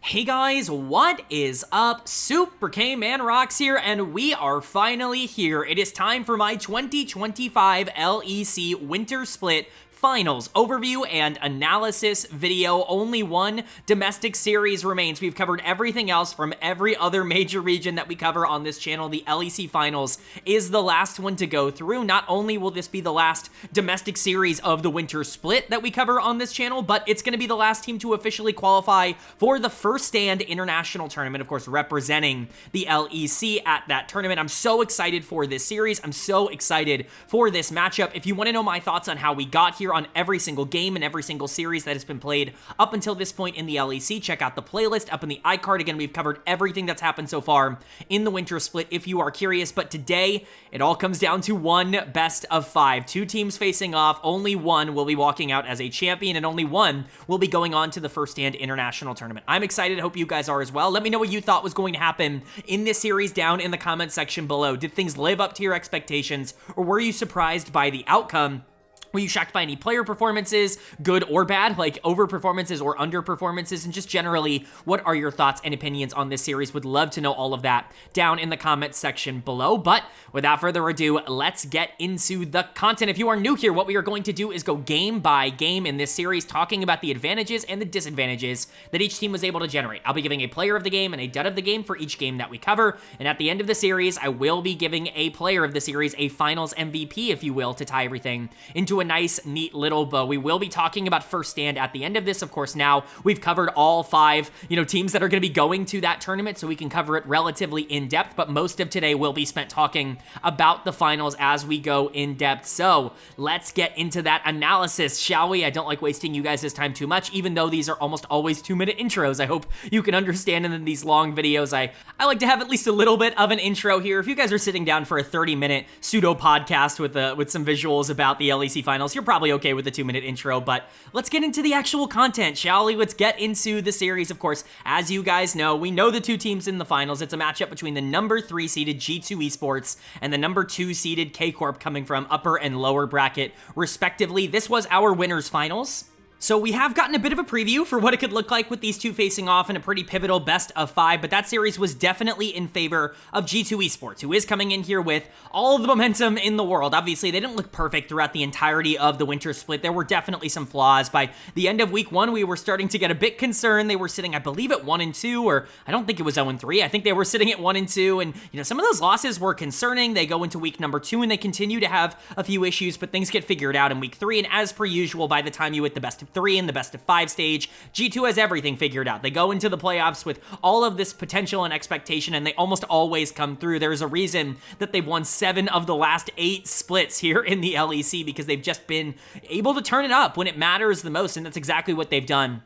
Hey guys, what is up? Super K Man Rocks here, and we are finally here. It is time for my 2025 LEC Winter Split Finals overview and analysis video. Only one domestic series remains. We've covered everything else from every other major region that we cover on this channel. The LEC Finals is the last one to go through. Not only will this be the last domestic series of the Winter Split that we cover on this channel, but it's going to be the last team to officially qualify for the First Stand International Tournament, of course, representing the LEC at that tournament. I'm so excited for this series. I'm so excited for this matchup. If you want to know my thoughts on how we got here on every single game and every single series that has been played up until this point in the LEC, check out the playlist up in the iCard. Again, we've covered everything that's happened so far in the Winter Split if you are curious, but today it all comes down to one best of 5. 2 teams facing off, only one will be walking out as a champion, and only one will be going on to the First Stand International Tournament. I'm excited. I hope you guys are as well. Let me know what you thought was going to happen in this series down in the comment section below. Did things live up to your expectations, or were you surprised by the outcome? Were you shocked by any player performances, good or bad, like over performances or under performances, and just generally, what are your thoughts and opinions on this series? Would love to know all of that down in the comments section below. But without further ado, let's get into the content. If you are new here, what we are going to do is go game by game in this series, talking about the advantages and the disadvantages that each team was able to generate. I'll be giving a player of the game and a dud of the game for each game that we cover, and at the end of the series, I will be giving a player of the series a finals MVP, if you will, to tie everything into a nice, neat little bow. We will be talking about First Stand at the end of this. Of course, now we've covered all 5, teams that are going to be going to that tournament, so we can cover it relatively in depth, but most of today will be spent talking about the finals as we go in depth. So let's get into that analysis, shall we? I don't like wasting you guys' time too much, even though these are almost always 2-minute intros. I hope you can understand in these long videos. I like to have at least a little bit of an intro here. If you guys are sitting down for a 30-minute pseudo podcast with some visuals about the LEC finals, you're probably okay with the 2-minute intro, but let's get into the actual content, shall we? Let's get into the series. Of course, as you guys know, we know the 2 teams in the finals. It's a matchup between the number 3 seeded G2 Esports and the number 2 seeded Corp, coming from upper and lower bracket, respectively. This was our winners finals. So we have gotten a bit of a preview for what it could look like with these 2 facing off in a pretty pivotal best of 5, but that series was definitely in favor of G2 Esports, who is coming in here with all of the momentum in the world. Obviously, they didn't look perfect throughout the entirety of the Winter Split. There were definitely some flaws. By the end of week 1, we were starting to get a bit concerned. They were sitting, I believe, at 1-2, or I don't think it was 0-3. I think they were sitting at 1-2, and some of those losses were concerning. They go into week number 2, and they continue to have a few issues, but things get figured out in week 3, and as per usual, by the time you hit the best of 3 and the best of 5 stage, G2 has everything figured out. They go into the playoffs with all of this potential and expectation, and they almost always come through. There's a reason that they've won 7 of the last 8 splits here in the LEC, because they've just been able to turn it up when it matters the most, and that's exactly what they've done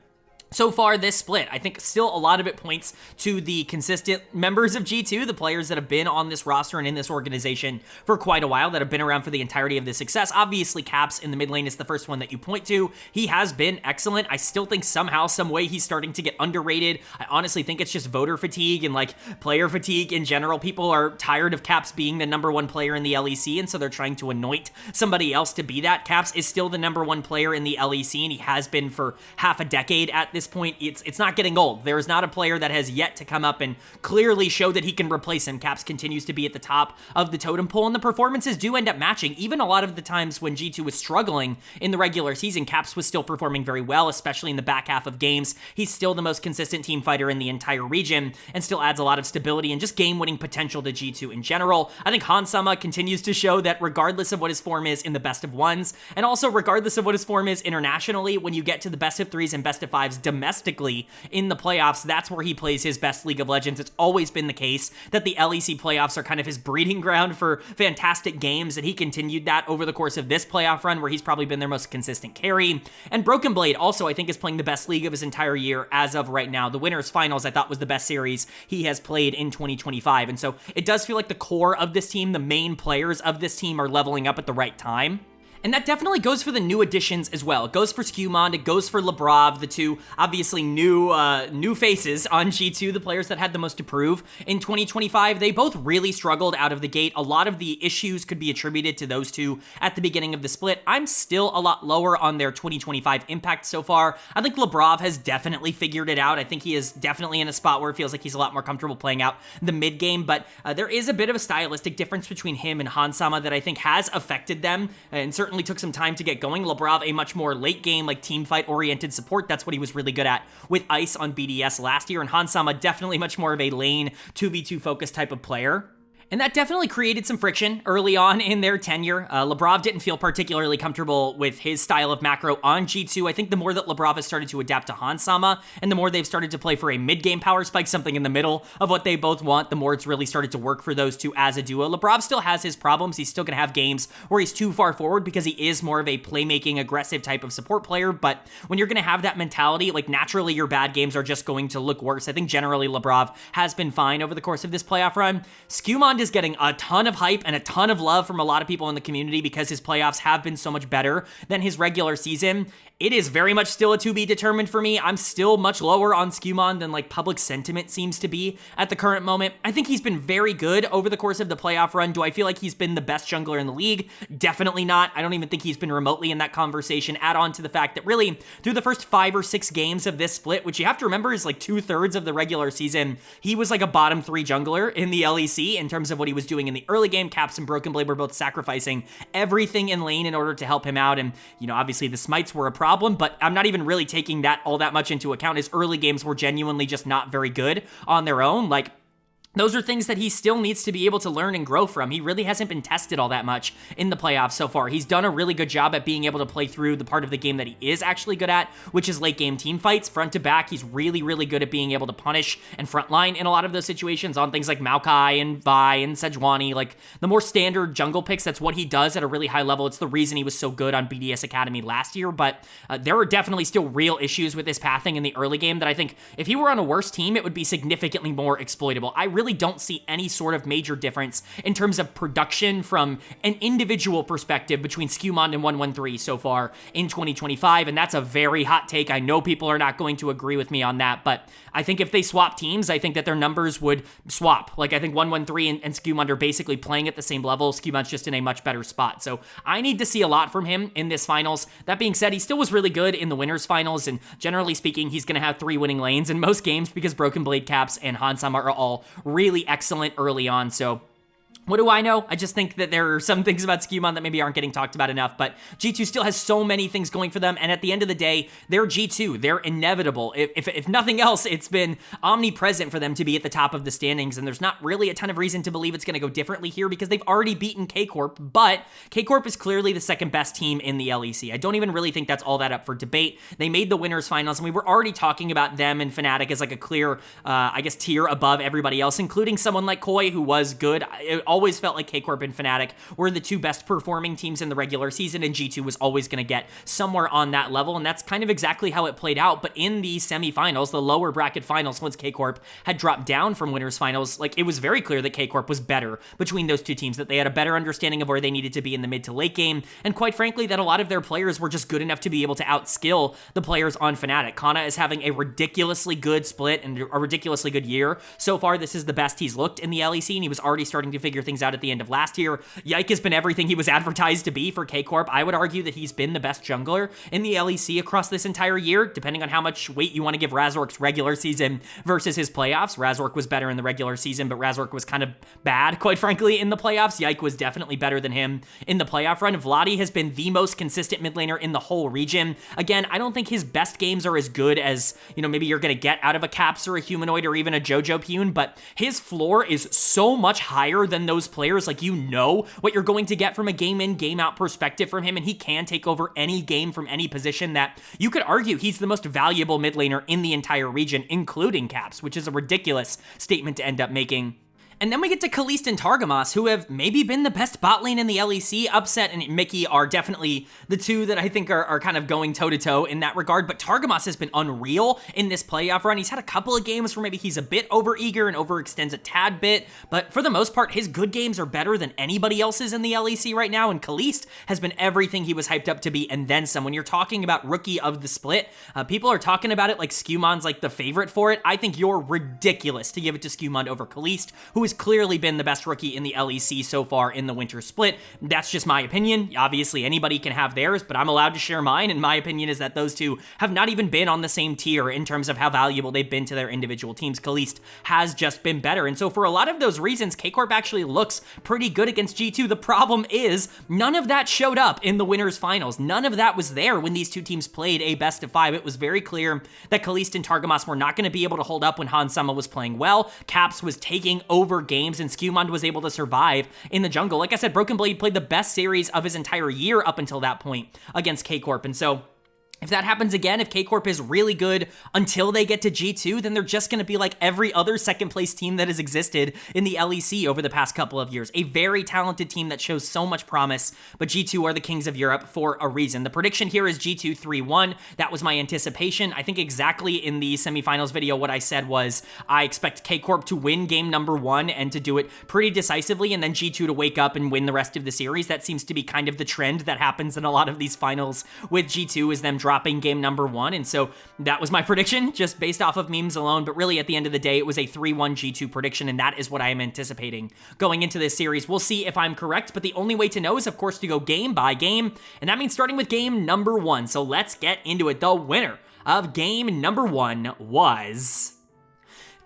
so far this split. I think still a lot of it points to the consistent members of G2, the players that have been on this roster and in this organization for quite a while, that have been around for the entirety of this success. Obviously, Caps in the mid lane is the first one that you point to. He has been excellent. I still think somehow, some way, he's starting to get underrated. I honestly think it's just voter fatigue and player fatigue in general. People are tired of Caps being the number 1 player in the LEC, and so they're trying to anoint somebody else to be that. Caps is still the number 1 player in the LEC, and he has been for half a decade at this point. It's not getting old. There is not a player that has yet to come up and clearly show that he can replace him. Caps continues to be at the top of the totem pole, and the performances do end up matching. Even a lot of the times when G2 was struggling in the regular season, Caps was still performing very well, especially in the back half of games. He's still the most consistent team fighter in the entire region, and still adds a lot of stability and just game-winning potential to G2 in general. I think Hansama continues to show that regardless of what his form is in the best of 1s, and also regardless of what his form is internationally, when you get to the best of 3s and best of 5s domestically in the playoffs, that's where he plays his best League of Legends. It's always been the case that the LEC playoffs are kind of his breeding ground for fantastic games, and he continued that over the course of this playoff run, where he's probably been their most consistent carry. And Broken Blade also, I think, is playing the best league of his entire year as of right now. The winners finals, I thought, was the best series he has played in 2025, and so it does feel like the core of this team, the main players of this team, are leveling up at the right time. And that definitely goes for the new additions as well. It goes for Skewmond, it goes for Labrov, the two obviously new faces on G2, the players that had the most to prove in 2025. They both really struggled out of the gate. A lot of the issues could be attributed to those two at the beginning of the split. I'm still a lot lower on their 2025 impact so far. I think Labrov has definitely figured it out. I think he is definitely in a spot where it feels like he's a lot more comfortable playing out the mid game, but there is a bit of a stylistic difference between him and Hansama that I think has affected them, and certainly took some time to get going. Labrov, a much more late game, like team fight oriented support. That's what he was really good at with Ice on BDS last year. And Hansama, definitely much more of a lane 2v2 focused type of player. And that definitely created some friction early on in their tenure. Labrov didn't feel particularly comfortable with his style of macro on G2. I think the more that Labrov has started to adapt to Hansama, and the more they've started to play for a mid-game power spike, something in the middle of what they both want, the more it's really started to work for those two as a duo. Labrov still has his problems. He's still going to have games where he's too far forward because he is more of a playmaking, aggressive type of support player. But when you're going to have that mentality, like naturally your bad games are just going to look worse. I think generally Labrov has been fine over the course of this playoff run. Skewmond is getting a ton of hype and a ton of love from a lot of people in the community because his playoffs have been so much better than his regular season. It is very much still a to be determined for me. I'm still much lower on Skewmond than like public sentiment seems to be at the current moment. I think he's been very good over the course of the playoff run. Do I feel like he's been the best jungler in the league? Definitely not. I don't even think he's been remotely in that conversation. Add on to the fact that really through the first 5 or 6 games of this split, which you have to remember is like 2/3 of the regular season, he was like a bottom 3 jungler in the LEC in terms of what he was doing in the early game. Caps and Broken Blade were both sacrificing everything in lane in order to help him out. And, you know, obviously the smites were a problem, but I'm not even really taking that all that much into account. His early games were genuinely just not very good on their own. Like, those are things that he still needs to be able to learn and grow from. He really hasn't been tested all that much in the playoffs so far. He's done a really good job at being able to play through the part of the game that he is actually good at, which is late game team fights, front to back. He's really, really good at being able to punish and frontline in a lot of those situations on things like Maokai and Vi and Sejuani, like the more standard jungle picks. That's what he does at a really high level. It's the reason he was so good on BDS Academy last year, but there are definitely still real issues with his pathing in the early game that I think if he were on a worse team, it would be significantly more exploitable. I really don't see any sort of major difference in terms of production from an individual perspective between Skewmond and 113 so far in 2025, and that's a very hot take. I know people are not going to agree with me on that, but I think if they swap teams, I think that their numbers would swap. Like, I think 113 and Skewmond are basically playing at the same level. Skewmond's just in a much better spot, so I need to see a lot from him in this finals. That being said, he still was really good in the winners finals, and generally speaking, he's going to have 3 winning lanes in most games because Broken Blade, Caps, and Hansama are all really excellent early on. So what do I know? I just think that there are some things about Skewmond that maybe aren't getting talked about enough, but G2 still has so many things going for them, and at the end of the day, they're G2. They're inevitable. If nothing else, it's been omnipresent for them to be at the top of the standings, and there's not really a ton of reason to believe it's going to go differently here because they've already beaten K-Corp, but K-Corp is clearly the second best team in the LEC. I don't even really think that's all that up for debate. They made the winners finals, and we were already talking about them and Fnatic as like a clear, I guess, tier above everybody else, including someone like Koi, who was good. It always felt like K-Corp and Fnatic were the 2 best performing teams in the regular season, and G2 was always going to get somewhere on that level, and that's kind of exactly how it played out. But in the semifinals, the lower bracket finals, once K-Corp had dropped down from winners finals, like, it was very clear that K-Corp was better between those 2 teams, that they had a better understanding of where they needed to be in the mid to late game, and quite frankly, that a lot of their players were just good enough to be able to outskill the players on Fnatic. Kana is having a ridiculously good split and a ridiculously good year. So far, this is the best he's looked in the LEC, and he was already starting to figure things out at the end of last year. Yike has been everything he was advertised to be for K-Corp. I would argue that he's been the best jungler in the LEC across this entire year, depending on how much weight you want to give Razork's regular season versus his playoffs. Razork was better in the regular season, but Razork was kind of bad, quite frankly, in the playoffs. Yike was definitely better than him in the playoff run. Vladi has been the most consistent mid laner in the whole region. Again, I don't think his best games are as good as, you know, maybe you're going to get out of a Caps or a Humanoid or even a Jojo Pune, but his floor is so much higher than those players. Like, you know what you're going to get from a game in, game out perspective from him, and he can take over any game from any position. That you could argue he's the most valuable mid laner in the entire region, including Caps, which is a ridiculous statement to end up making. And then we get to Kaliste and Targamas, who have maybe been the best bot lane in the LEC. Upset and Mickey are definitely the two that I think are kind of going toe-to-toe in that regard, but Targamas has been unreal in this playoff run. He's had a couple of games where maybe he's a bit over-eager and overextends a tad bit, but for the most part, his good games are better than anybody else's in the LEC right now, and Kaliste has been everything he was hyped up to be, and then some. When you're talking about rookie of the split, people are talking about it like Skumond's like the favorite for it. I think you're ridiculous to give it to Skumond over Kaliste, who has clearly been the best rookie in the LEC so far in the winter split. That's just my opinion. Obviously, anybody can have theirs, but I'm allowed to share mine, and my opinion is that those two have not even been on the same tier in terms of how valuable they've been to their individual teams. Kaliste has just been better, and so for a lot of those reasons, K-Corp actually looks pretty good against G2. The problem is, none of that showed up in the winners finals. None of that was there when these two teams played a best of 5. It was very clear that Kaliste and Targamas were not going to be able to hold up when Hansama was playing well. Caps was taking over games, and Skumond was able to survive in the jungle. Like I said, Broken Blade played the best series of his entire year up until that point against K-Corp, and so if that happens again, if K-Corp is really good until they get to G2, then they're just going to be like every other second place team that has existed in the LEC over the past couple of years. A very talented team that shows so much promise, but G2 are the kings of Europe for a reason. The prediction here is G2 3-1. That was my anticipation. I think exactly in the semifinals video, what I said was I expect K-Corp to win game number 1 and to do it pretty decisively, and then G2 to wake up and win the rest of the series. That seems to be kind of the trend that happens in a lot of these finals with G2, is them dropping game number 1, and so that was my prediction just based off of memes alone. But really at the end of the day, it was a 3-1 G2 prediction, and that is what I am anticipating going into this series. We'll see if I'm correct, but the only way to know is of course to go game by game, and that means starting with game number 1. So let's get into it. The winner of game number 1 was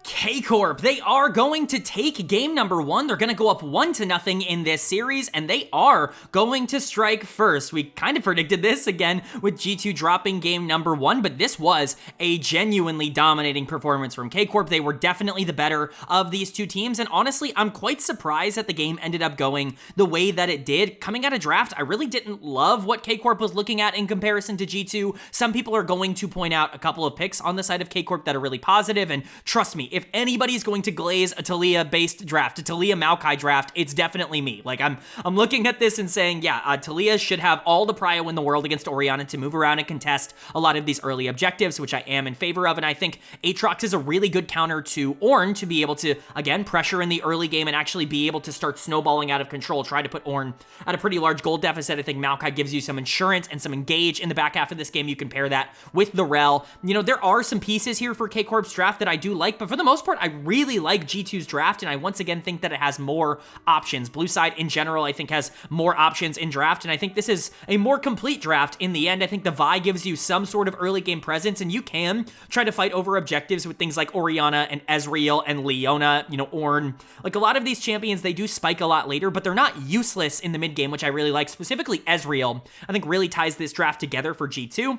K-Corp. They are going to take game number 1. They're going to go up 1-0 in this series, and they are going to strike first. We kind of predicted this again with G2 dropping game number 1, but this was a genuinely dominating performance from K-Corp. They were definitely the better of these two teams, and honestly, I'm quite surprised that the game ended up going the way that it did. Coming out of draft, I really didn't love what K-Corp was looking at in comparison to G2. Some people are going to point out a couple of picks on the side of K-Corp that are really positive, and trust me, if anybody's going to glaze a Taliyah-based draft, a Taliyah-Maokai draft, it's definitely me. Like, I'm looking at this and saying, yeah, Taliyah should have all the prio in the world against Orianna to move around and contest a lot of these early objectives, which I am in favor of, and I think Aatrox is a really good counter to Ornn to be able to, again, pressure in the early game and actually be able to start snowballing out of control, try to put Ornn at a pretty large gold deficit. I think Maokai gives you some insurance and some engage in the back half of this game. You can pair that with the Rel. You know, there are some pieces here for K-Corp's draft that I do like, but for the most part, I really like G2's draft, and I once again think that it has more options. Blue side in general, I think, has more options in draft, and I think this is a more complete draft in the end. I think the Vi gives you some sort of early game presence, and you can try to fight over objectives with things like Orianna and Ezreal and Leona, you know, Ornn. Like, a lot of these champions, they do spike a lot later, but they're not useless in the mid game, which I really like. Specifically, Ezreal, I think, really ties this draft together for G2.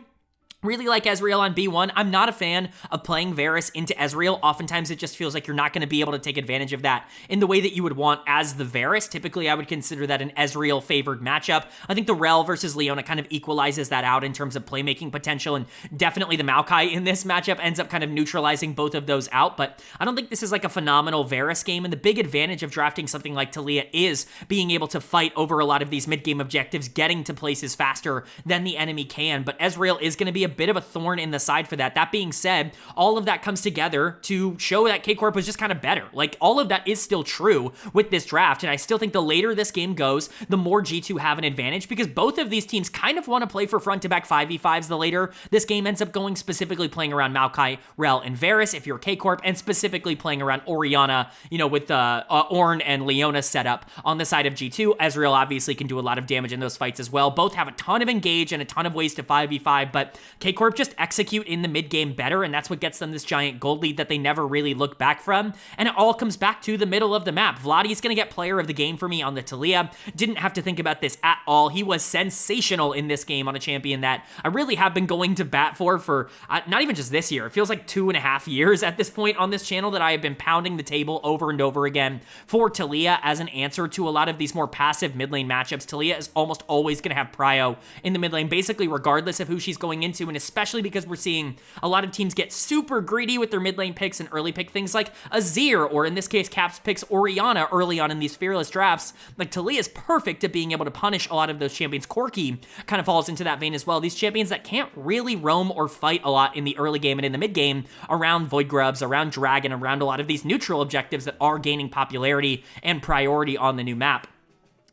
Really like Ezreal on B1. I'm not a fan of playing Varus into Ezreal. Oftentimes it just feels like you're not going to be able to take advantage of that in the way that you would want as the Varus. Typically, I would consider that an Ezreal favored matchup. I think the Rel versus Leona kind of equalizes that out in terms of playmaking potential, and definitely the Maokai in this matchup ends up kind of neutralizing both of those out, but I don't think this is like a phenomenal Varus game, and the big advantage of drafting something like Taliyah is being able to fight over a lot of these mid-game objectives, getting to places faster than the enemy can, but Ezreal is going to be a bit of a thorn in the side for that. That being said, all of that comes together to show that K-Corp was just kind of better. Like, all of that is still true with this draft, and I still think the later this game goes, the more G2 have an advantage, because both of these teams kind of want to play for front-to-back 5v5s the later this game ends up going, specifically playing around Maokai, Rel, and Varus if you're K-Corp, and specifically playing around Orianna, you know, with Ornn and Leona set up on the side of G2. Ezreal obviously can do a lot of damage in those fights as well. Both have a ton of engage and a ton of ways to 5v5, but K-Corp just execute in the mid game better, and that's what gets them this giant gold lead that they never really look back from, and it all comes back to the middle of the map. Vladi's gonna get player of the game for me on the Taliyah. Didn't have to think about this at all. He was sensational in this game on a champion that I really have been going to bat for not even just this year. It feels like 2.5 years at this point on this channel that I have been pounding the table over and over again for Taliyah as an answer to a lot of these more passive mid lane matchups. Taliyah is almost always gonna have prio in the mid lane, basically regardless of who she's going into. to, and especially because we're seeing a lot of teams get super greedy with their mid lane picks and early pick things like Azir, or in this case, Caps picks Orianna early on in these fearless drafts. Like, Taliyah is perfect at being able to punish a lot of those champions. Corki kind of falls into that vein as well. These champions that can't really roam or fight a lot in the early game and in the mid game around Void Grubs, around Dragon, around a lot of these neutral objectives that are gaining popularity and priority on the new map.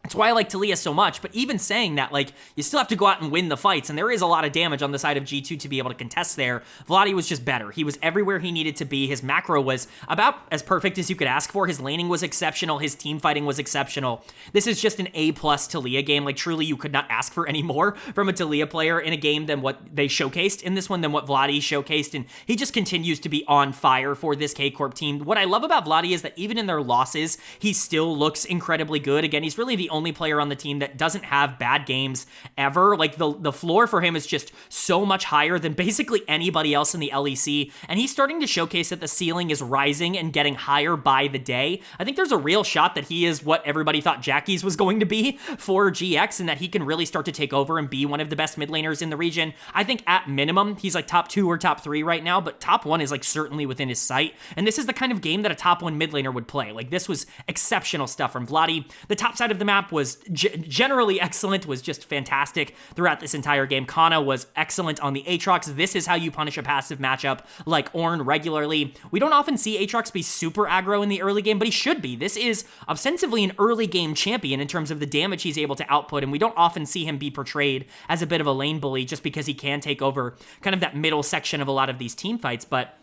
That's why I like Taliyah so much, but even saying that, like, you still have to go out and win the fights, and there is a lot of damage on the side of G2 to be able to contest there. Vladi was just better. He was everywhere he needed to be. His macro was about as perfect as you could ask for. His laning was exceptional. His team fighting was exceptional. This is just an A-plus Taliyah game. Like, truly, you could not ask for any more from a Taliyah player in a game than what they showcased in this one, than what Vladi showcased, and he just continues to be on fire for this K-Corp team. What I love about Vladi is that even in their losses, he still looks incredibly good. Again, he's really the only player on the team that doesn't have bad games ever. Like, the floor for him is just so much higher than basically anybody else in the LEC, and he's starting to showcase that the ceiling is rising and getting higher by the day. I think there's a real shot that he is what everybody thought Jackie's was going to be for GX, and that he can really start to take over and be one of the best mid laners in the region. I think at minimum, he's like top 2 or top 3 right now, but top 1 is like certainly within his sight, and this is the kind of game that a top 1 mid laner would play. Like, this was exceptional stuff from Vladi. The top side of the map was generally excellent, was just fantastic throughout this entire game. Kana was excellent on the Aatrox. This is how you punish a passive matchup like Ornn regularly. We don't often see Aatrox be super aggro in the early game, but he should be. This is ostensibly an early game champion in terms of the damage he's able to output, and we don't often see him be portrayed as a bit of a lane bully just because he can take over kind of that middle section of a lot of these team fights. But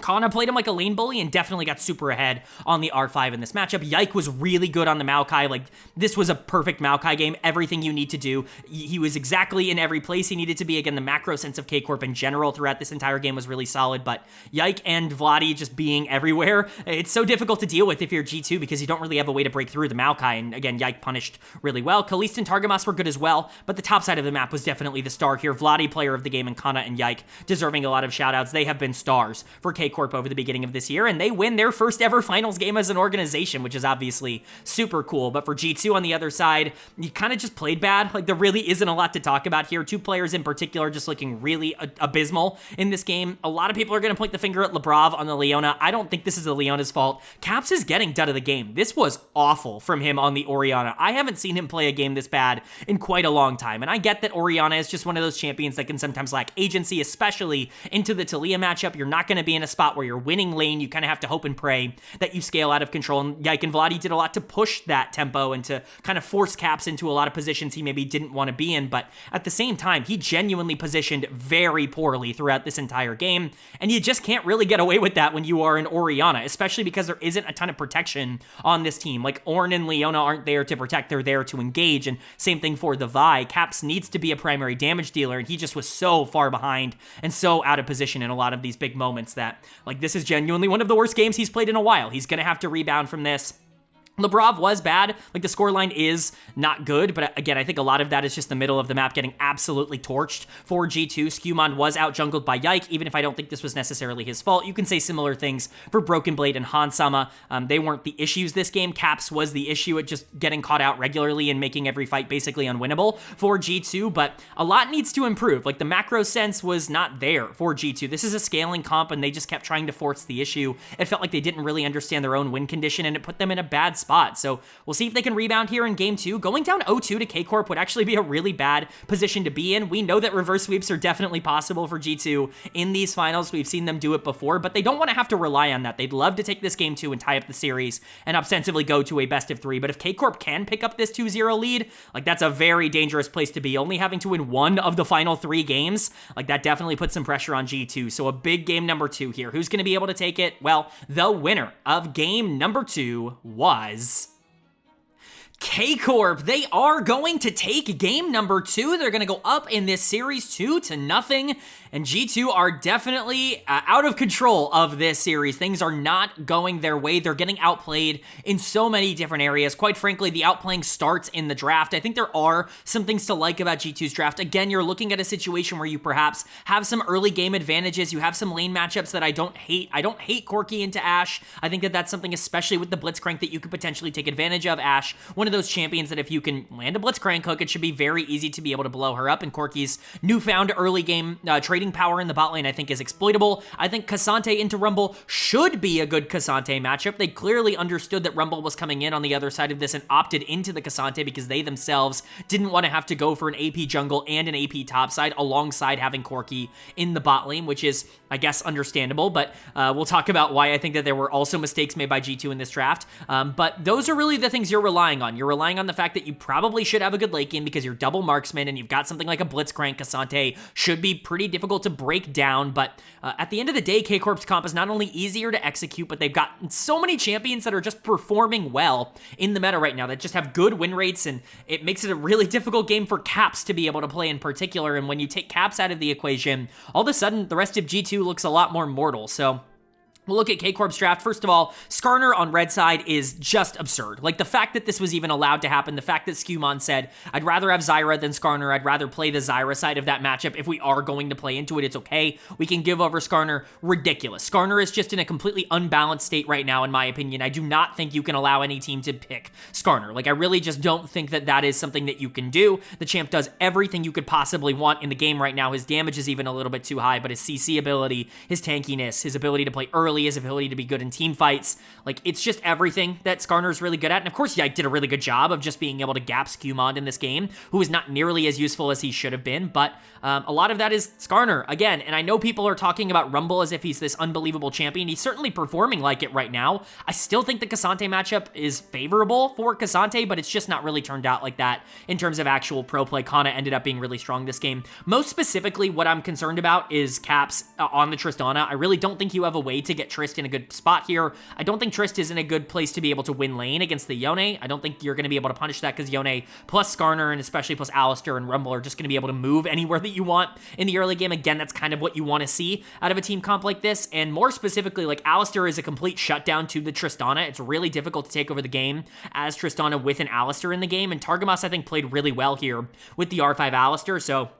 Kana played him like a lane bully and definitely got super ahead on the R5 in this matchup. Yike was really good on the Maokai. Like, this was a perfect Maokai game. Everything you need to do. He was exactly in every place he needed to be. Again, the macro sense of K-Corp in general throughout this entire game was really solid, but Yike and Vladi just being everywhere, it's so difficult to deal with if you're G2 because you don't really have a way to break through the Maokai, and again, Yike punished really well. Kaliste and Targamas were good as well, but the top side of the map was definitely the star here. Vladi, player of the game, and Kana and Yike deserving a lot of shoutouts. They have been stars for K-Corp over the beginning of this year, and they win their first ever finals game as an organization, which is obviously super cool. But for G2 on the other side, you kind of just played bad. Like, there really isn't a lot to talk about here. 2 players in particular just looking really abysmal in this game. A lot of people are going to point the finger at Lebrov on the Leona. I don't think this is the Leona's fault. Caps is getting done of the game. This was awful from him on the Orianna. I haven't seen him play a game this bad in quite a long time, and I get that Orianna is just one of those champions that can sometimes lack agency, especially into the Taliyah matchup. You're not going to be in a spot where you're winning lane. You kind of have to hope and pray that you scale out of control, and Yike and Vladi did a lot to push that tempo and to kind of force Caps into a lot of positions he maybe didn't want to be in, but at the same time, he genuinely positioned very poorly throughout this entire game, and you just can't really get away with that when you are an Orianna, especially because there isn't a ton of protection on this team. Like, Ornn and Leona aren't there to protect, they're there to engage, and same thing for the Vi. Caps needs to be a primary damage dealer, and he just was so far behind and so out of position in a lot of these big moments that, like, this is genuinely one of the worst games he's played in a while. He's going to have to rebound from this. Lebrov was bad. Like, the scoreline is not good, but again, I think a lot of that is just the middle of the map getting absolutely torched for G2. Skewmon was out-jungled by Yike, even if I don't think this was necessarily his fault. You can say similar things for Broken Blade and Hansama. They weren't the issues this game. Caps was the issue at just getting caught out regularly and making every fight basically unwinnable for G2, but a lot needs to improve. Like, the macro sense was not there for G2. This is a scaling comp, and they just kept trying to force the issue. It felt like they didn't really understand their own win condition, and it put them in a bad spot. So we'll see if they can rebound here in game 2. Going down 0-2 to K-Corp would actually be a really bad position to be in. We know that reverse sweeps are definitely possible for G2 in these finals. We've seen them do it before, but they don't want to have to rely on that. They'd love to take this game 2 and tie up the series and ostensibly go to a best of 3. But if K-Corp can pick up this 2-0 lead, like, that's a very dangerous place to be. Only having to win 1 of the final 3 games, like, that definitely puts some pressure on G2. So a big game number 2 here. Who's going to be able to take it? Well, the winner of game number 2 was K-Corp. They are going to take game number 2. They're going to go up in this series 2-0, and G2 are definitely out of control of this series. Things are not going their way. They're getting outplayed in so many different areas. Quite frankly, the outplaying starts in the draft. I think there are some things to like about G2's draft. Again, you're looking at a situation where you perhaps have some early game advantages. You have some lane matchups that I don't hate. I don't hate Corki into Ashe. I think that that's something, especially with the Blitzcrank, that you could potentially take advantage of. Ashe, one of of those champions that if you can land a Blitzcrank hook, it should be very easy to be able to blow her up, and Corki's newfound early game trading power in the bot lane I think is exploitable. I think K'Sante into Rumble should be a good K'Sante matchup. They clearly understood that Rumble was coming in on the other side of this and opted into the K'Sante because they themselves didn't want to have to go for an AP jungle and an AP topside alongside having Corki in the bot lane, which is, I guess, understandable, but we'll talk about why I think that there were also mistakes made by G2 in this draft. But those are really the things you're relying on. You're relying on the fact that you probably should have a good late game because you're double marksman and you've got something like a Blitzcrank. K'Sante should be pretty difficult to break down, but at the end of the day, K-Corp's comp is not only easier to execute, but they've got so many champions that are just performing well in the meta right now that just have good win rates, and it makes it a really difficult game for Caps to be able to play in particular, and when you take Caps out of the equation, all of a sudden, the rest of G2 looks a lot more mortal, so we'll look at K-Corp's draft. First of all, Skarner on red side is just absurd. Like, the fact that this was even allowed to happen, the fact that Skewmon said, I'd rather have Zyra than Skarner, I'd rather play the Zyra side of that matchup. If we are going to play into it, it's okay. We can give over Skarner. Ridiculous. Skarner is just in a completely unbalanced state right now, in my opinion. I do not think you can allow any team to pick Skarner. Like, I really just don't think that that is something that you can do. The champ does everything you could possibly want in the game right now. His damage is even a little bit too high, but his CC ability, his tankiness, his ability to play early, his ability to be good in team fights. Like, it's just everything that Skarner's really good at. And of course, Yike did a really good job of just being able to gap Skewmon in this game, who is not nearly as useful as he should have been. But a lot of that is Skarner, again. And I know people are talking about Rumble as if he's this unbelievable champion. He's certainly performing like it right now. I still think the K'Sante matchup is favorable for K'Sante, but it's just not really turned out like that in terms of actual pro play. Kana ended up being really strong this game. Most specifically, what I'm concerned about is Caps on the Tristana. I really don't think you have a way to get Trist in a good spot here. I don't think Trist is in a good place to be able to win lane against the Yone. I don't think you're going to be able to punish that because Yone plus Skarner and especially plus Alistar and Rumble are just going to be able to move anywhere that you want in the early game. Again, that's kind of what you want to see out of a team comp like this. And more specifically, like, Alistar is a complete shutdown to the Tristana. It's really difficult to take over the game as Tristana with an Alistar in the game. And Targamas, I think, played really well here with the R5 Alistar. So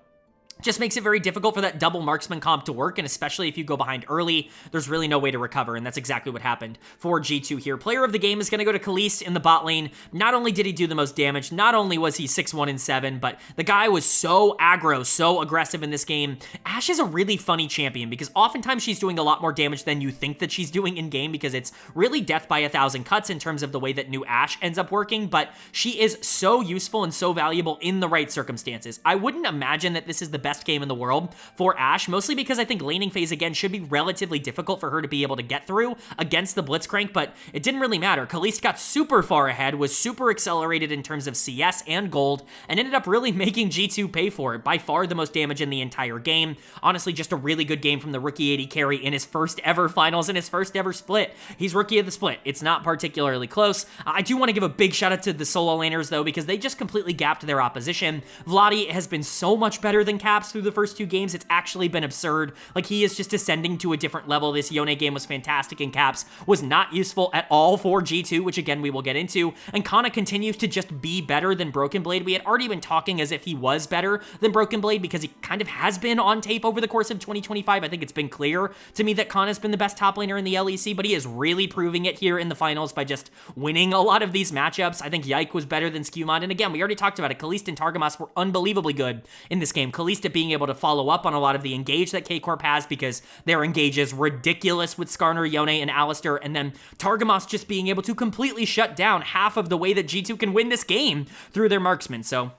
just makes it very difficult for that double marksman comp to work, and especially if you go behind early, there's really no way to recover, and that's exactly what happened for G2 here. Player of the game is going to go to Khalees in the bot lane. Not only did he do the most damage, not only was he 6-1-7, but the guy was so aggro, so aggressive in this game. Ashe is a really funny champion because oftentimes she's doing a lot more damage than you think that she's doing in game because it's really death by 1,000 cuts in terms of the way that new Ashe ends up working, but she is so useful and so valuable in the right circumstances. I wouldn't imagine that this is the best game in the world for Ashe, mostly because I think laning phase, again, should be relatively difficult for her to be able to get through against the Blitzcrank, but it didn't really matter. Khalees got super far ahead, was super accelerated in terms of CS and gold, and ended up really making G2 pay for it. By far the most damage in the entire game. Honestly, just a really good game from the rookie AD carry in his first ever finals, in his first ever split. He's rookie of the split. It's not particularly close. I do want to give a big shout out to the solo laners, though, because they just completely gapped their opposition. Vladi has been so much better than Caps through the first two games. It's actually been absurd. Like, he is just ascending to a different level. This Yone game was fantastic, and Caps was not useful at all for G2, which again we will get into. And Kana continues to just be better than Broken Blade. We had already been talking as if he was better than Broken Blade because he kind of has been on tape over the course of 2025. I think it's been clear to me that Kana's been the best top laner in the LEC, but he is really proving it here in the finals by just winning a lot of these matchups. I think Yike was better than Skewmon, and again, we already talked about it. Kalista and Targamas were unbelievably good in this game. Kalista being able to follow up on a lot of the engage that K-Corp has because their engage is ridiculous with Skarner, Yone, and Alistar, and then Targamas just being able to completely shut down half of the way that G2 can win this game through their marksmen. So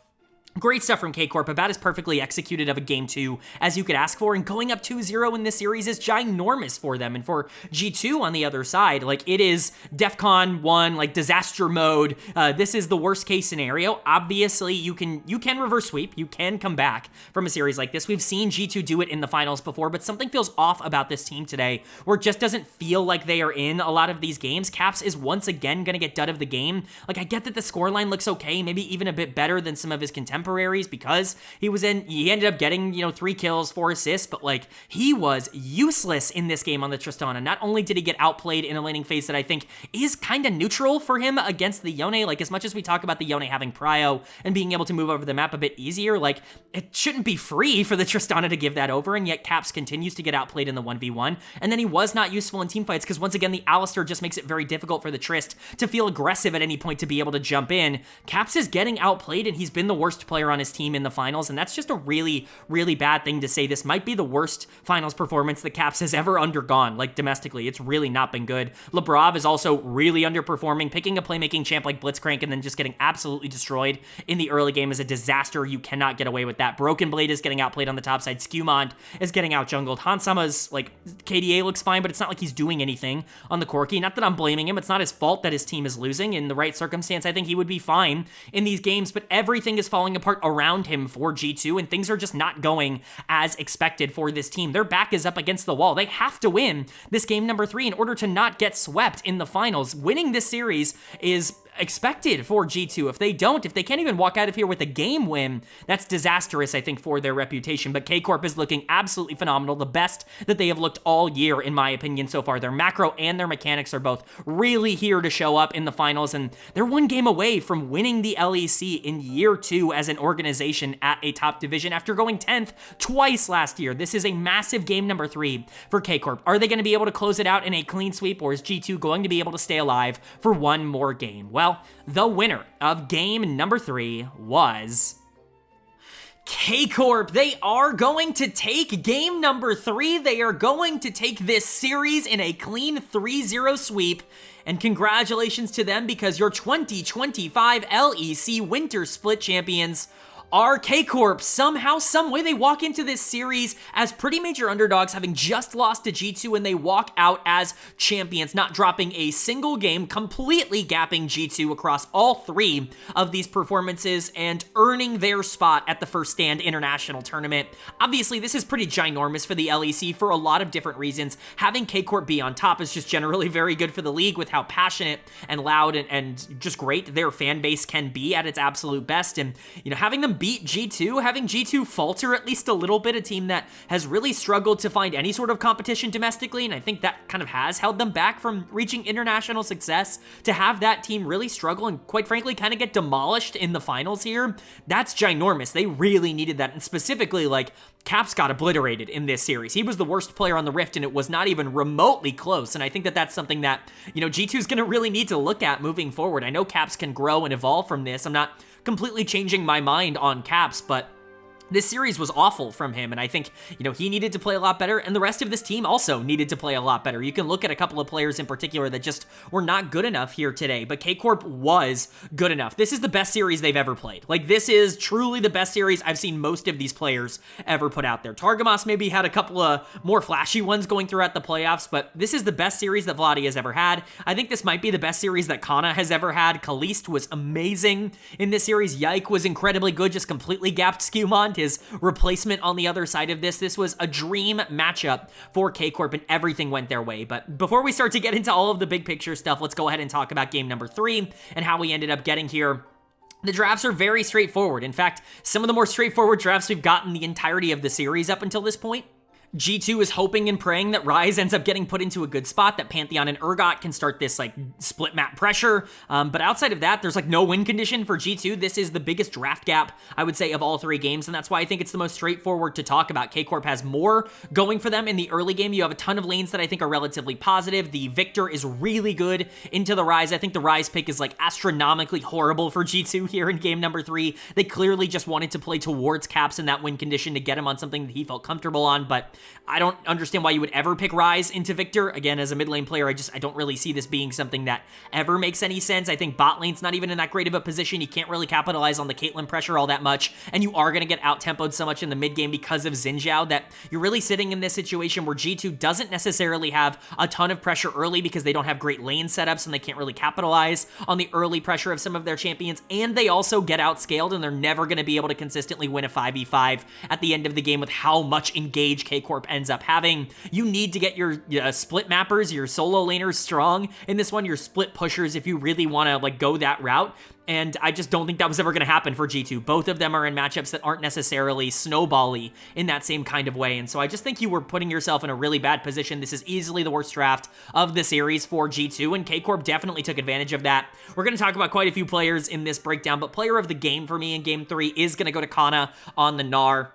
great stuff from K-Corp, about as perfectly executed of a game 2 as you could ask for, and going up 2-0 in this series is ginormous for them. And for G2 on the other side, like, it is DEFCON 1, like, disaster mode. This is the worst case scenario. Obviously, you can reverse sweep. You can come back from a series like this. We've seen G2 do it in the finals before, but something feels off about this team today where it just doesn't feel like they are in a lot of these games. Caps is once again going to get dud of the game. Like, I get that the scoreline looks okay, maybe even a bit better than some of his contemporaries, temporaries because he ended up getting, 3 kills, 4 assists, but like he was useless in this game on the Tristana. Not only did he get outplayed in a laning phase that I think is kind of neutral for him against the Yone, like as much as we talk about the Yone having prio and being able to move over the map a bit easier, like it shouldn't be free for the Tristana to give that over, and yet Caps continues to get outplayed in the 1v1, and then he was not useful in teamfights because once again, the Alistar just makes it very difficult for the Trist to feel aggressive at any point to be able to jump in. Caps is getting outplayed, and he's been the worst player on his team in the finals, and that's just a really, really bad thing to say. This might be the worst finals performance that Caps has ever undergone, like domestically. It's really not been good. Labrov is also really underperforming. Picking a playmaking champ like Blitzcrank and then just getting absolutely destroyed in the early game is a disaster. You cannot get away with that. Broken Blade is getting outplayed on the top side. Skewmond is getting out jungled. Hansama's like KDA looks fine, but it's not like he's doing anything on the Corki. Not that I'm blaming him. It's not his fault that his team is losing. In the right circumstance, I think he would be fine in these games, but everything is falling apart around him for G2, and things are just not going as expected for this team. Their back is up against the wall. They have to win this game number 3 in order to not get swept in the finals. Winning this series is expected for G2. If they can't even walk out of here with a game win, that's disastrous, I think, for their reputation. But K-Corp is looking absolutely phenomenal, the best that they have looked all year, in my opinion, so far. Their macro and their mechanics are both really here to show up in the finals, and they're one game away from winning the LEC in year 2 as an organization at a top division after going 10th twice last year. This is a massive game number 3 for K-Corp. Are they going to be able to close it out in a clean sweep, or is G2 going to be able to stay alive for one more game? Well, the winner of game number 3 was K-Corp. They are going to take game number 3. They are going to take this series in a clean 3-0 sweep. And congratulations to them, because your 2025 LEC Winter Split champions are K-Corp. Somehow, someway, they walk into this series as pretty major underdogs, having just lost to G2, and they walk out as champions, not dropping a single game, completely gapping G2 across all 3 of these performances, and earning their spot at the First Stand International Tournament. Obviously, this is pretty ginormous for the LEC for a lot of different reasons. Having K-Corp be on top is just generally very good for the league with how passionate and loud and just great their fan base can be at its absolute best, and, having them beat G2, having G2 falter at least a little bit, a team that has really struggled to find any sort of competition domestically, and I think that kind of has held them back from reaching international success. To have that team really struggle and, quite frankly, kind of get demolished in the finals here, that's ginormous. They really needed that, and specifically, like, Caps got obliterated in this series. He was the worst player on the Rift, and it was not even remotely close, and I think that that's something that, G2 is going to really need to look at moving forward. I know Caps can grow and evolve from this. I'm not completely changing my mind on Caps, but this series was awful from him, and I think, he needed to play a lot better, and the rest of this team also needed to play a lot better. You can look at a couple of players in particular that just were not good enough here today, but K-Corp was good enough. This is the best series they've ever played. Like, this is truly the best series I've seen most of these players ever put out there. Targamas maybe had a couple of more flashy ones going throughout the playoffs, but this is the best series that Vladi has ever had. I think this might be the best series that Kana has ever had. Kalist was amazing in this series. Yike was incredibly good, just completely gapped Skewmond, his replacement on the other side of this. This was a dream matchup for K-Corp, and everything went their way. But before we start to get into all of the big picture stuff, let's go ahead and talk about game number 3 and how we ended up getting here. The drafts are very straightforward. In fact, some of the more straightforward drafts we've gotten the entirety of the series up until this point. G2 is hoping and praying that Ryze ends up getting put into a good spot, that Pantheon and Urgot can start this, split map pressure. But outside of that, there's, no win condition for G2. This is the biggest draft gap, I would say, of all 3 games, and that's why I think it's the most straightforward to talk about. K-Corp has more going for them in the early game. You have a ton of lanes that I think are relatively positive. The Victor is really good into the Ryze. I think the Ryze pick is, astronomically horrible for G2 here in game number 3. They clearly just wanted to play towards Caps in that win condition to get him on something that he felt comfortable on, but I don't understand why you would ever pick Ryze into Victor. Again, as a mid lane player, I don't really see this being something that ever makes any sense. I think bot lane's not even in that great of a position. You can't really capitalize on the Caitlyn pressure all that much, and you are going to get out-tempoed so much in the mid game because of Xin Zhao that you're really sitting in this situation where G2 doesn't necessarily have a ton of pressure early because they don't have great lane setups and they can't really capitalize on the early pressure of some of their champions, and they also get outscaled, and they're never going to be able to consistently win a 5v5 at the end of the game with how much engaged K-Corp Corp ends up having. You need to get your split mappers, your solo laners strong in this one, your split pushers if you really want to like go that route. And I just don't think that was ever going to happen for G2. Both of them are in matchups that aren't necessarily snowbally in that same kind of way. And so I just think you were putting yourself in a really bad position. This is easily the worst draft of the series for G2, and K-Corp definitely took advantage of that. We're going to talk about quite a few players in this breakdown, but player of the game for me in Game 3 is going to go to Kana on the Gnar.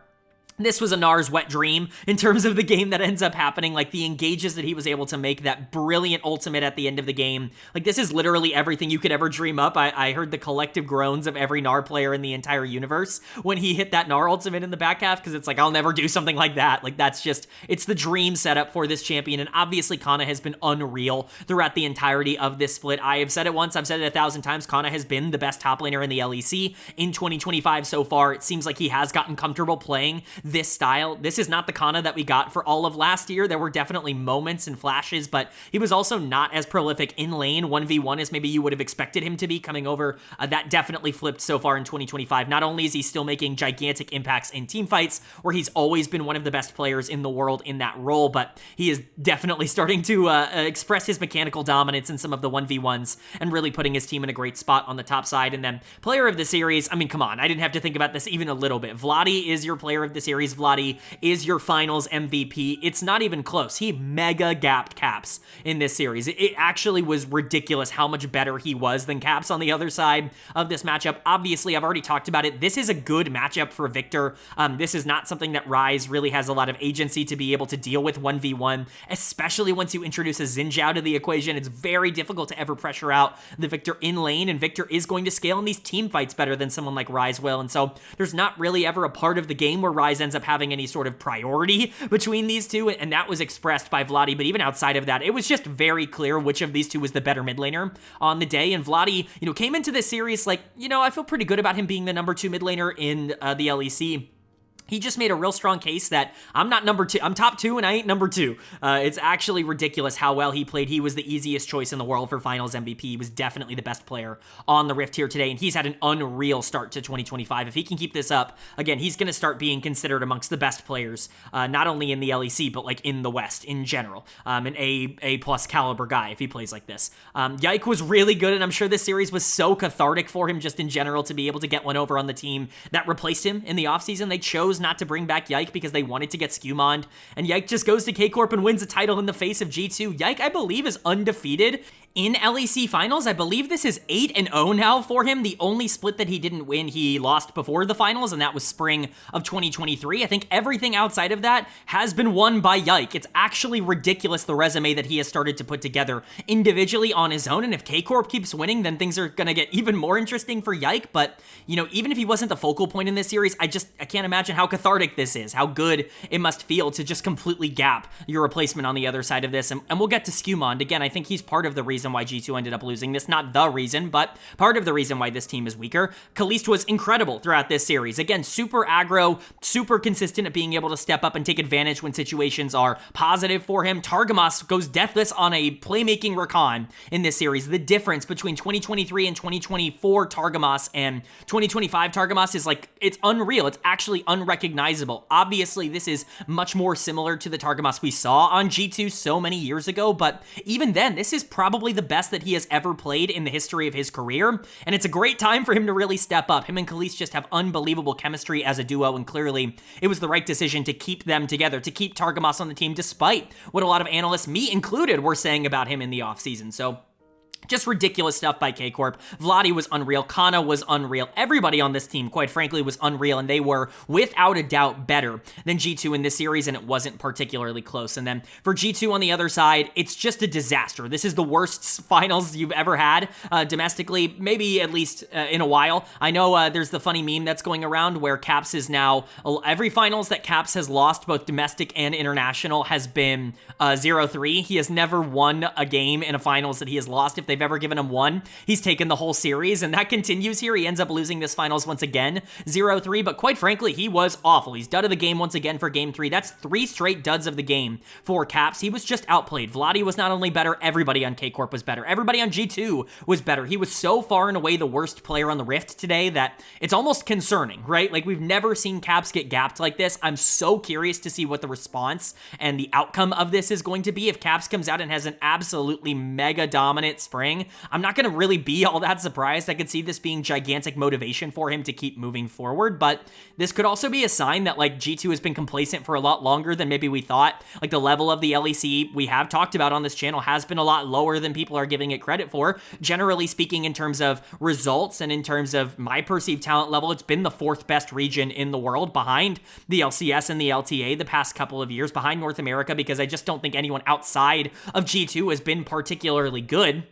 This was a Gnar's wet dream in terms of the game that ends up happening, like the engages that he was able to make, that brilliant ultimate at the end of the game. Like, this is literally everything you could ever dream up. I heard the collective groans of every Gnar player in the entire universe when he hit that Gnar ultimate in the back half, because it's like, I'll never do something like that. Like, that's just, it's the dream setup for this champion, and obviously Kana has been unreal throughout the entirety of this split. I have said it once, I've said it 1,000 times, Kana has been the best top laner in the LEC in 2025 so far. It seems like he has gotten comfortable playing this style. This is not the Kana that we got for all of last year. There were definitely moments and flashes, but he was also not as prolific in lane 1v1 as maybe you would have expected him to be coming over. That definitely flipped so far in 2025. Not only is he still making gigantic impacts in team fights, where he's always been one of the best players in the world in that role, but he is definitely starting to express his mechanical dominance in some of the 1v1s and really putting his team in a great spot on the top side. And then player of the series, I mean, come on, I didn't have to think about this even a little bit. Vladi is your player of the series. Vladi is your finals MVP. It's not even close. He mega gapped Caps in this series. It actually was ridiculous how much better he was than Caps on the other side of this matchup. Obviously, I've already talked about it. This is a good matchup for Victor. This is not something that Rise really has a lot of agency to be able to deal with 1v1, especially once you introduce a Xin Zhao to the equation. It's very difficult to ever pressure out the Victor in lane, and Victor is going to scale in these team fights better than someone like Rise will, and so there's not really ever a part of the game where Rise ends up having any sort of priority between these two, and that was expressed by Vladi. But even outside of that, it was just very clear which of these two was the better mid laner on the day. And Vladi, came into this series like, I feel pretty good about him being the number 2 mid laner in the LEC. He just made a real strong case that I'm not number 2. I'm top 2 and I ain't number 2. It's actually ridiculous how well he played. He was the easiest choice in the world for finals MVP. He was definitely the best player on the Rift here today, and he's had an unreal start to 2025. If he can keep this up, again, he's going to start being considered amongst the best players, not only in the LEC, but like in the West in general. An A+ caliber guy if he plays like this. Yike was really good, and I'm sure this series was so cathartic for him just in general to be able to get one over on the team that replaced him in the offseason. They chose not to bring back Yike because they wanted to get Skewmond, and Yike just goes to K-Corp and wins a title in the face of G2. Yike, I believe, is undefeated in LEC finals. I believe this is 8-0 now for him. The only split that he didn't win, he lost before the finals, and that was spring of 2023. I think everything outside of that has been won by Yike. It's actually ridiculous, the resume that he has started to put together individually on his own, and if K-Corp keeps winning, then things are gonna get even more interesting for Yike. But, even if he wasn't the focal point in this series, I can't imagine how cathartic this is, how good it must feel to just completely gap your replacement on the other side of this. And we'll get to Skewmond. Again, I think he's part of the reason why G2 ended up losing this. Not the reason, but part of the reason why this team is weaker. Kalist was incredible throughout this series. Again, super aggro, super consistent at being able to step up and take advantage when situations are positive for him. Targamas goes deathless on a playmaking Rakan in this series. The difference between 2023 and 2024 Targamas and 2025 Targamas is like, it's unreal. It's actually unrecognizable. Obviously, this is much more similar to the Targamas we saw on G2 so many years ago, but even then, this is probably the best that he has ever played in the history of his career, and it's a great time for him to really step up. Him and Kalist just have unbelievable chemistry as a duo, and clearly, it was the right decision to keep them together, to keep Targamas on the team, despite what a lot of analysts, me included, were saying about him in the offseason. So, just ridiculous stuff by K-Corp. Vladi was unreal. Kana was unreal. Everybody on this team, quite frankly, was unreal, and they were, without a doubt, better than G2 in this series, and it wasn't particularly close. And then for G2 on the other side, it's just a disaster. This is the worst finals you've ever had domestically, maybe at least in a while. I know there's the funny meme that's going around where Caps is now, every finals that Caps has lost, both domestic and international, has been 0-3. He has never won a game in a finals that he has lost if they've they've ever given him one, he's taken the whole series, and that continues here. He ends up losing this finals once again, 0-3, but quite frankly, he was awful. He's dud of the game once again for game 3. That's 3 straight duds of the game for Caps. He was just outplayed. Vladi was not only better, everybody on K-Corp was better. Everybody on G2 was better. He was so far and away the worst player on the Rift today that it's almost concerning, right? Like, we've never seen Caps get gapped like this. I'm so curious to see what the response and the outcome of this is going to be. If Caps comes out and has an absolutely mega dominant spring, I'm not going to really be all that surprised. I could see this being gigantic motivation for him to keep moving forward, but this could also be a sign that, like, G2 has been complacent for a lot longer than maybe we thought. Like, the level of the LEC we have talked about on this channel has been a lot lower than people are giving it credit for. Generally speaking, in terms of results and in terms of my perceived talent level, it's been the 4th best region in the world, behind the LCS and the LTA the past couple of years, behind North America, because I just don't think anyone outside of G2 has been particularly good.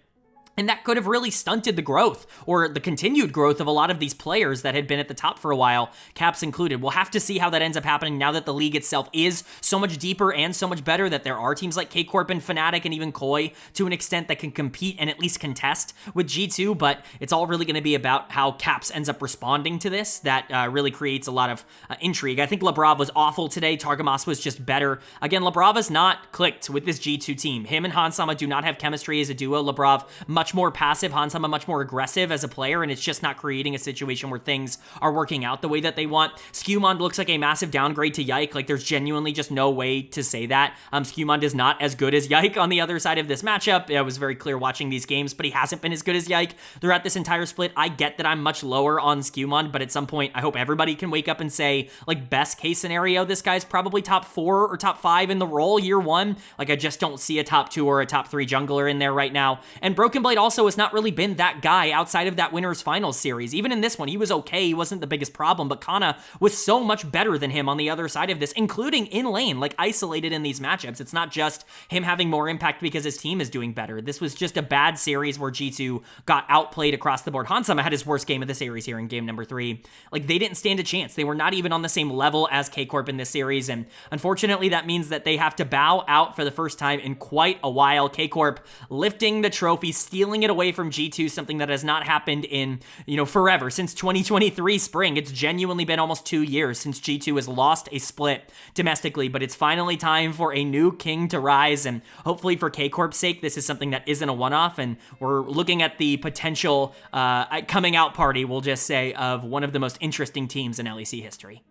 And that could have really stunted the growth, or the continued growth, of a lot of these players that had been at the top for a while, Caps included. We'll have to see how that ends up happening now that the league itself is so much deeper and so much better, that there are teams like K-Corp and Fnatic and even Koi to an extent that can compete and at least contest with G2, but it's all really going to be about how Caps ends up responding to this. That really creates a lot of intrigue. I think Labrav was awful today. Targamas was just better. Again, Labrav is not clicked with this G2 team. Him and Hansama do not have chemistry as a duo. Labrav much more passive, Hansama much more aggressive as a player, and it's just not creating a situation where things are working out the way that they want. Skewmond looks like a massive downgrade to Yike. Like, there's genuinely just no way to say that. Skewmond is not as good as Yike on the other side of this matchup. It was very clear watching these games, but he hasn't been as good as Yike throughout this entire split. I get that I'm much lower on Skewmond, but at some point, I hope everybody can wake up and say, like, best case scenario, this guy's probably top 4 or top 5 in the role year 1. Like, I just don't see a top 2 or a top 3 jungler in there right now. And Broken Blade also has not really been that guy outside of that winners finals series. Even in this one, he was okay. He wasn't the biggest problem, but Kana was so much better than him on the other side of this, including in lane, like isolated in these matchups. It's not just him having more impact because his team is doing better. This was just a bad series where G2 got outplayed across the board. Hansama had his worst game of the series here in game number 3. Like, they didn't stand a chance. They were not even on the same level as K-Corp in this series, and unfortunately that means that they have to bow out for the first time in quite a while. K-Corp lifting the trophy, stealing it away from G2, something that has not happened in, forever. Since 2023 spring, it's genuinely been almost 2 years since G2 has lost a split domestically, but it's finally time for a new king to rise, and hopefully for K-Corp's sake, this is something that isn't a one-off, and we're looking at the potential coming out party, we'll just say, of one of the most interesting teams in LEC history.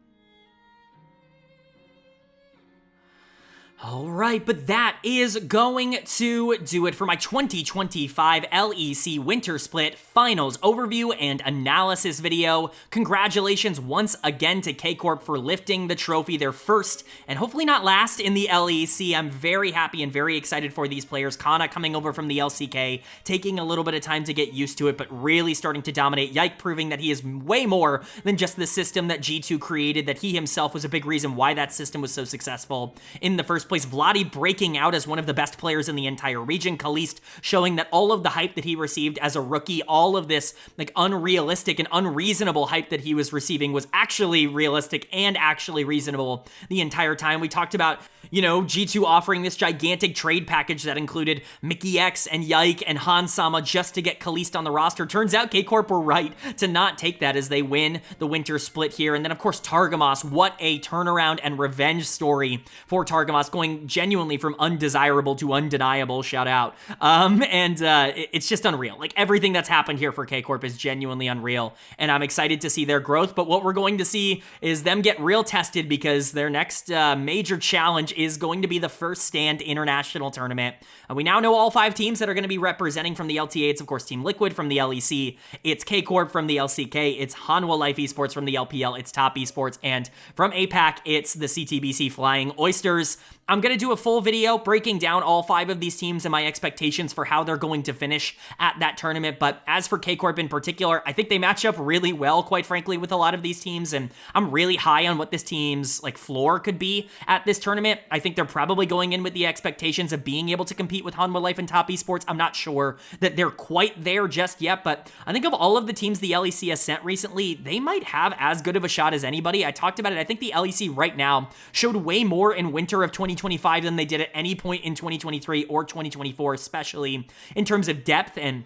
All right, but that is going to do it for my 2025 LEC Winter Split Finals Overview and Analysis video. Congratulations once again to K-Corp for lifting the trophy, their first and hopefully not last in the LEC. I'm very happy and very excited for these players. Kana coming over from the LCK, taking a little bit of time to get used to it, but really starting to dominate. Yike proving that he is way more than just the system that G2 created, that he himself was a big reason why that system was so successful in the first place. Vladi breaking out as one of the best players in the entire region. Kalist showing that all of the hype that he received as a rookie, all of this like unrealistic and unreasonable hype that he was receiving was actually realistic and actually reasonable the entire time. We talked about, G2 offering this gigantic trade package that included Mickey X and Yike and Hansama just to get Kalist on the roster. Turns out K-Corp were right to not take that as they win the winter split here. And then, of course, Targamas. What a turnaround and revenge story for Targamas, going genuinely from undesirable to undeniable. Shout out. It's just unreal. Like, everything that's happened here for K-Corp is genuinely unreal. And I'm excited to see their growth. But what we're going to see is them get real tested, because their next major challenge is going to be the First Stand International Tournament. We now know all 5 teams that are going to be representing from the LTA. It's, of course, Team Liquid from the LEC. It's K-Corp from the LCK. It's Hanwha Life Esports from the LPL. It's Top Esports. And from APAC, it's the CTBC Flying Oysters. I'm going to do a full video breaking down all 5 of these teams and my expectations for how they're going to finish at that tournament. But as for K-Corp in particular, I think they match up really well, quite frankly, with a lot of these teams. And I'm really high on what this team's floor could be at this tournament. I think they're probably going in with the expectations of being able to compete with Hanwha Life and Top Esports. I'm not sure that they're quite there just yet, but I think of all of the teams the LEC has sent recently, they might have as good of a shot as anybody. I talked about it. I think the LEC right now showed way more in winter of 2020 2025 than they did at any point in 2023 or 2024, especially in terms of depth, and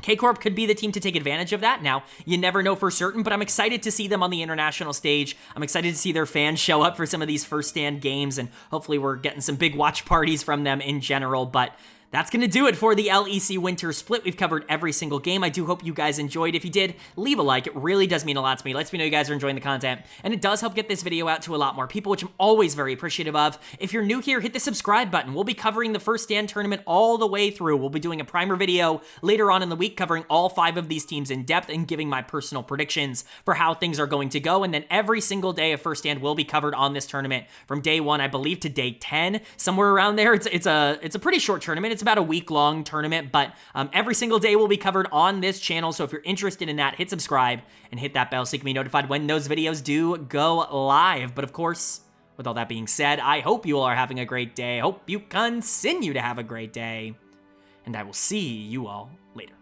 K-Corp could be the team to take advantage of that. Now, you never know for certain, but I'm excited to see them on the international stage. I'm excited to see their fans show up for some of these first stand games, and hopefully we're getting some big watch parties from them in general, but that's going to do it for the LEC Winter Split. We've covered every single game. I do hope you guys enjoyed. If you did, leave a like. It really does mean a lot to me. It lets me know you guys are enjoying the content, and it does help get this video out to a lot more people, which I'm always very appreciative of. If you're new here, hit the subscribe button. We'll be covering the first stand tournament all the way through. We'll be doing a primer video later on in the week covering all 5 of these teams in depth and giving my personal predictions for how things are going to go, and then every single day of first stand will be covered on this tournament from day 1, I believe, to day 10, somewhere around there. It's a pretty short tournament. It's about a week-long tournament, but every single day will be covered on this channel, so if you're interested in that, hit subscribe and hit that bell so you can be notified when those videos do go live. But of course, with all that being said, I hope you all are having a great day. I hope you continue to have a great day, and I will see you all later.